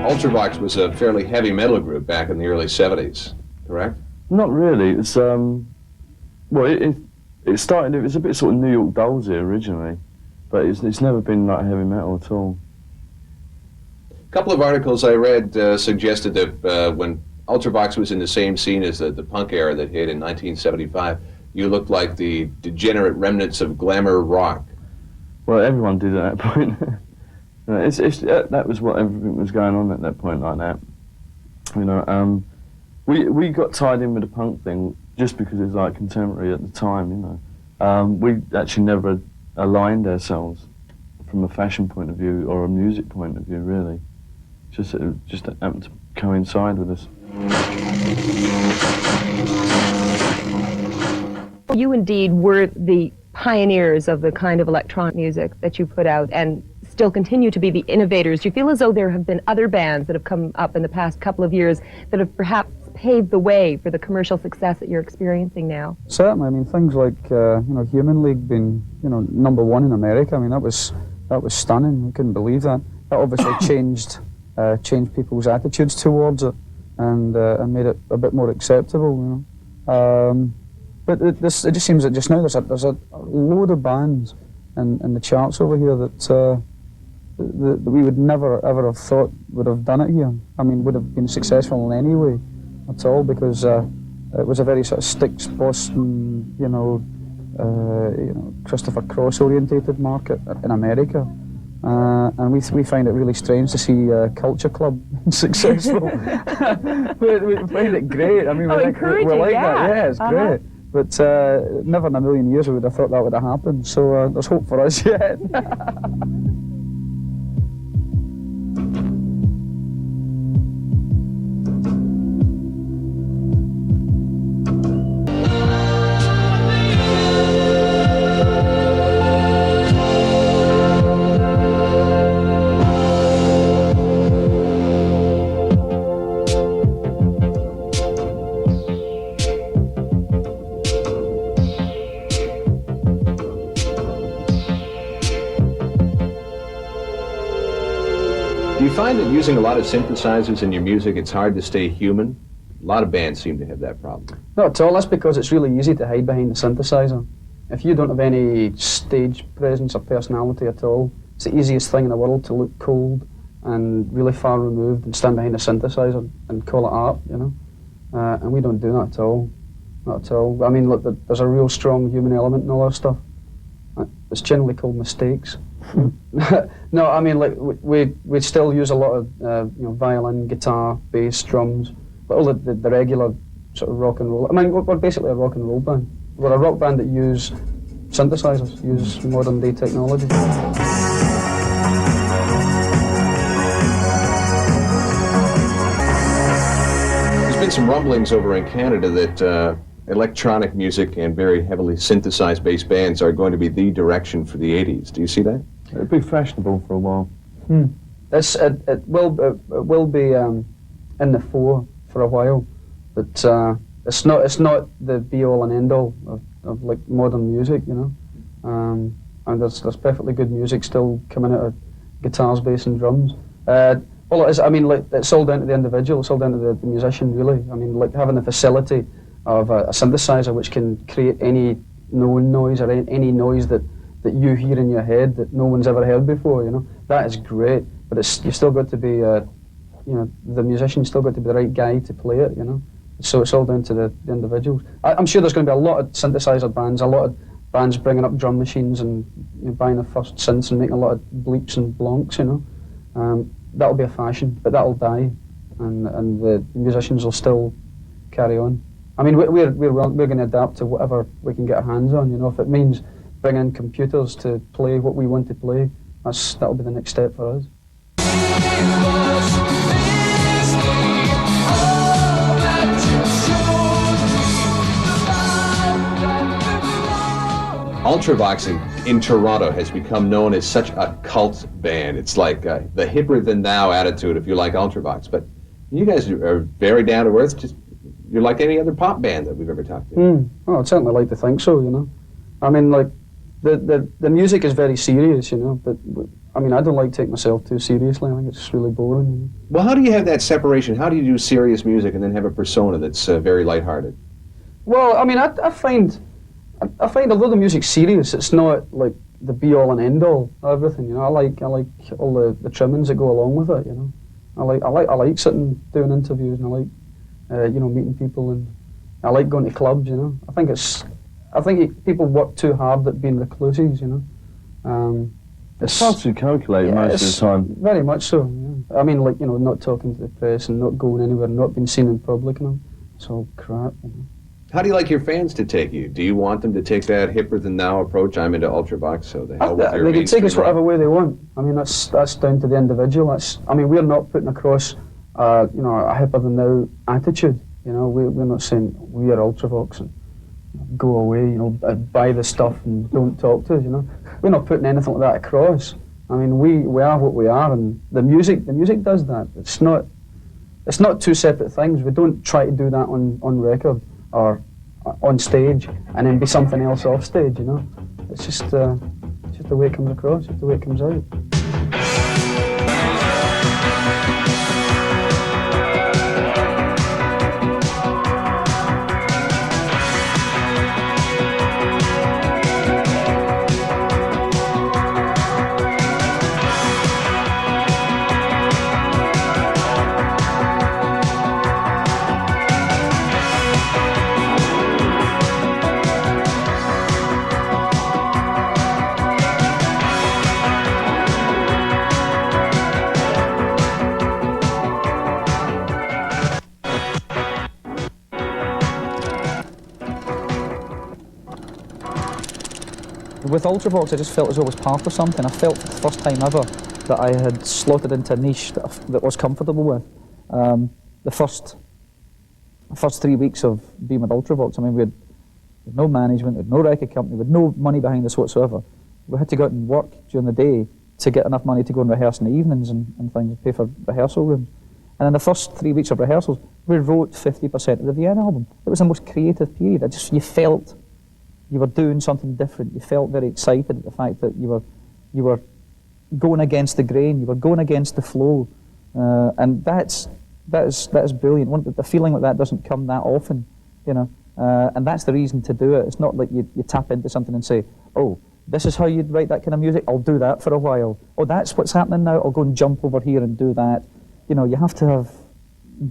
Ultravox was a fairly heavy metal group back in the early 70s, correct? Not really. It's well, it started. It was a bit sort of New York Dolls here originally, but it's never been like heavy metal at all. A couple of articles I read suggested that when Ultravox was in the same scene as the punk era that hit in 1975, you looked like the degenerate remnants of glamour rock. Well, everyone did at that point. That was what everything was going on at that point, like that. You know, we got tied in with the punk thing just because it was like contemporary at the time. You know, we actually never aligned ourselves from a fashion point of view or a music point of view, really. Just happened to coincide with us. You indeed were the pioneers of the kind of electronic music that you put out and still continue to be the innovators. Do you feel as though there have been other bands that have come up in the past couple of years that have perhaps paved the way for the commercial success that you're experiencing now? Certainly. I mean, things like you know, Human League being, you know, #1 in America. I mean, that was stunning. I couldn't believe that. That obviously changed people's attitudes towards it and made it a bit more acceptable. You know. But it just seems that just now there's a load of bands in the charts over here that we would never ever have thought would have done it here. I mean, would have been successful in any way at all, because it was a very sort of Styx, Boston, you know, Christopher Cross orientated market in America. And we find it really strange to see Culture Club successful. we find it great. I mean, we're like yeah. that. Yeah, it's great. But never in a million years we would have thought that would have happened. So there's hope for us yet. Do you find that using a lot of synthesizers in your music, it's hard to stay human? A lot of bands seem to have that problem. Not at all. That's because it's really easy to hide behind the synthesizer. If you don't have any stage presence or personality at all, it's the easiest thing in the world to look cold and really far removed and stand behind a synthesizer and call it art, you know. And we don't do that at all. Not at all. I mean, look, there's a real strong human element in all our stuff. It's generally called mistakes. No, I mean, like we still use a lot of you know, violin, guitar, bass, drums, but all the regular sort of rock and roll. I mean, we're basically a rock and roll band. We're a rock band that use synthesizers, use modern day technology. There's been some rumblings over in Canada that electronic music and very heavily synthesized based bands are going to be the direction for the 80s. Do you see that? It'll be fashionable for a while. It will be in the fore for a while, but it's not the be all and end all of like modern music, you know. And there's perfectly good music still coming out of guitars, bass, and drums. All it is, I mean, like, it's all down to the individual. It's all down to the musician, really. I mean, like having the facility of a synthesizer which can create any known noise or any noise that you hear in your head that no one's ever heard before, you know. That is great, but you've still got to be, you know, the musician's still got to be the right guy to play it, you know. So it's all down to the individuals. I'm sure there's going to be a lot of synthesizer bands, a lot of bands bringing up drum machines and, you know, buying the first synths and making a lot of bleeps and blonks, you know. That'll be a fashion, but that'll die, and the musicians will still carry on. I mean, we're going to adapt to whatever we can get our hands on, you know. If it means bringing computers to play what we want to play, that'll be the next step for us. Ultravox in Toronto has become known as such a cult band. It's like the hipper than thou attitude if you like Ultravox. But you guys are very down to earth. Just you're like any other pop band that we've ever talked to. Well, I'd certainly like to think so, you know. I mean, like, the music is very serious, you know, but I mean, I don't like taking myself too seriously. I think it's really boring. You know? Well, how do you have that separation? How do you do serious music and then have a persona that's very lighthearted? Well, I mean, I find although the music's serious, it's not like the be all and end all of everything. You know, I like all the trimmings that go along with it. You know, I like sitting doing interviews, and I like you know, meeting people, and I like going to clubs. You know, I think people work too hard at being recluses. You know, It's hard to calculate most of the time. Very much so. Yeah. I mean, like, you know, not talking to the press and not going anywhere, not being seen in public, you know, it's all crap. You know. How do you like your fans to take you? Do you want them to take that hipper than thou approach? I'm into Ultravox, so the hell with your They can take us mainstream rock. whatever way they want. I mean, that's down to the individual. I mean, we're not putting across, you know, a hipper than thou attitude. You know, we're not saying we are Ultravox and go away, you know, buy the stuff and don't talk to us. You know, we're not putting anything like that across. I mean, we are what we are, and the music does that. It's not two separate things. We don't try to do that on record or on stage and then be something else off stage. You know, it's just the way it comes across, just the way it comes out. With Ultravox, I just felt as though I was part of something. I felt for the first time ever that I had slotted into a niche that I was comfortable with. The first 3 weeks of being with Ultravox, I mean, we had no management, we had no record company, we had no money behind us whatsoever. We had to go out and work during the day to get enough money to go and rehearse in the evenings and things, pay for rehearsal rooms. And in the first 3 weeks of rehearsals, we wrote 50% of the Vienna album. It was the most creative period. You felt you were doing something different. You felt very excited at the fact that you were going against the grain. You were going against the flow, and that is brilliant. The feeling like that doesn't come that often, you know. And that's the reason to do it. It's not like you tap into something and say, "Oh, this is how you'd write that kind of music. I'll do that for a while. Oh, that's what's happening now. I'll go and jump over here and do that." You know, you have to have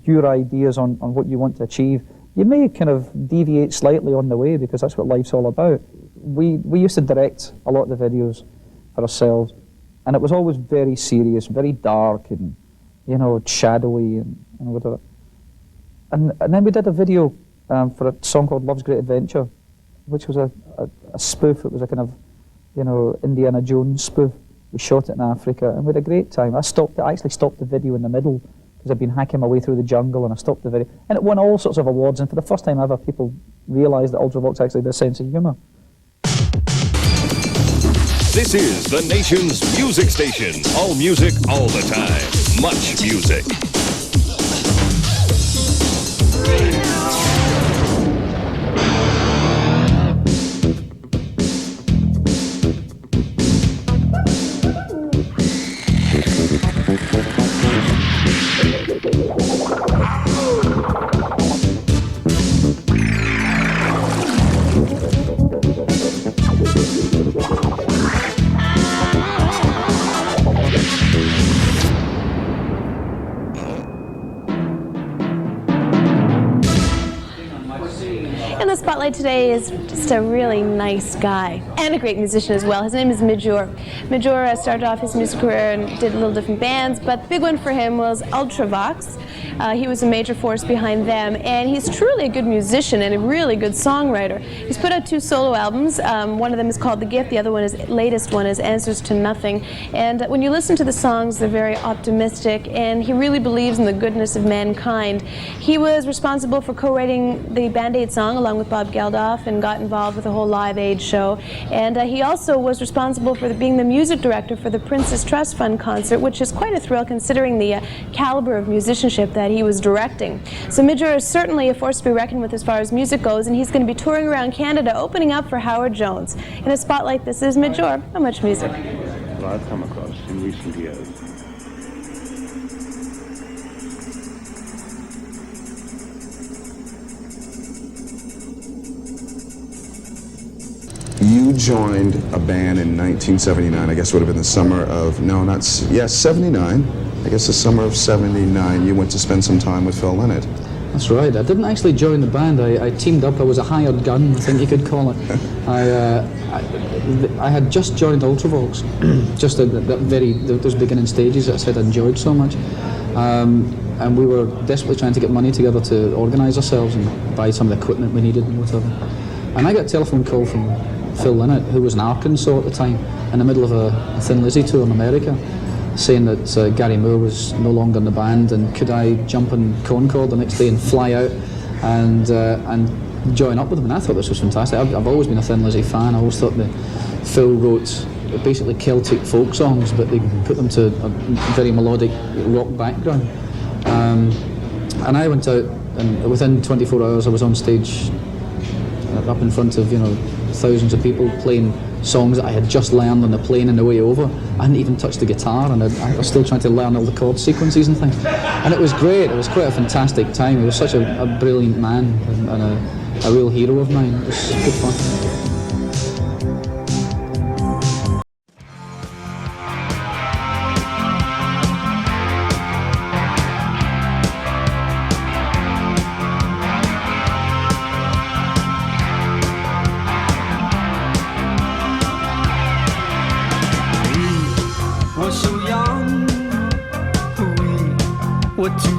your ideas on what you want to achieve. You may kind of deviate slightly on the way because that's what life's all about. We used to direct a lot of the videos for ourselves, and it was always very serious, very dark, and you know, shadowy and whatever. And then we did a video for a song called "Love's Great Adventure," which was a spoof. It was a kind of, you know, Indiana Jones spoof. We shot it in Africa, and we had a great time. I actually stopped the video in the middle, because I'd been hacking my way through the jungle, and I stopped the video. And it won all sorts of awards, and for the first time ever, people realised that Ultravox actually had a sense of humour. This is the nation's music station. All music, all the time. Much music. In the spotlight today is just a really nice guy and a great musician as well. His name is Midge Ure. Midge Ure started off his music career and did little different bands, but the big one for him was Ultravox. He was a major force behind them, and he's truly a good musician and a really good songwriter. He's put out 2 solo albums. One of them is called The Gift, the other one, latest one, is Answers to Nothing. And when you listen to the songs, they're very optimistic, and he really believes in the goodness of mankind. He was responsible for co-writing the Band-Aid song along with Bob Geldof and got involved with the whole Live Aid show. And he also was responsible for being the music director for the Princess Trust Fund concert, which is quite a thrill considering the caliber of musicianship that he was directing. So Midge Ure is certainly a force to be reckoned with as far as music goes, and he's going to be touring around Canada opening up for Howard Jones. In a spot like this is Midge Ure on MuchMusic. Well, I've come across in recent years. You joined a band in 1979, I guess would have been the summer of, no, not, yes, 79. I guess the summer of 79, you went to spend some time with Phil Lynott. That's right. I didn't actually join the band. I teamed up. I was a hired gun, I think you could call it. I had just joined Ultravox, just at those beginning stages that I said I enjoyed so much. And we were desperately trying to get money together to organise ourselves and buy some of the equipment we needed and whatever. And I got a telephone call from Phil Lynott, who was in Arkansas at the time, in the middle of a Thin Lizzy tour in America, saying that Gary Moore was no longer in the band, and could I jump in Concorde the next day and fly out and join up with them. And I thought this was fantastic. I've always been a Thin Lizzy fan. I always thought that Phil wrote basically Celtic folk songs, but they put them to a very melodic rock background. And I went out, and within 24 hours I was on stage up in front of, thousands of people playing songs that I had just learned on the plane on the way over. I hadn't even touched the guitar, and I was still trying to learn all the chord sequences and things. And it was great. It was quite a fantastic time. He was such a brilliant man and a real hero of mine. It was good fun. were so young, we were two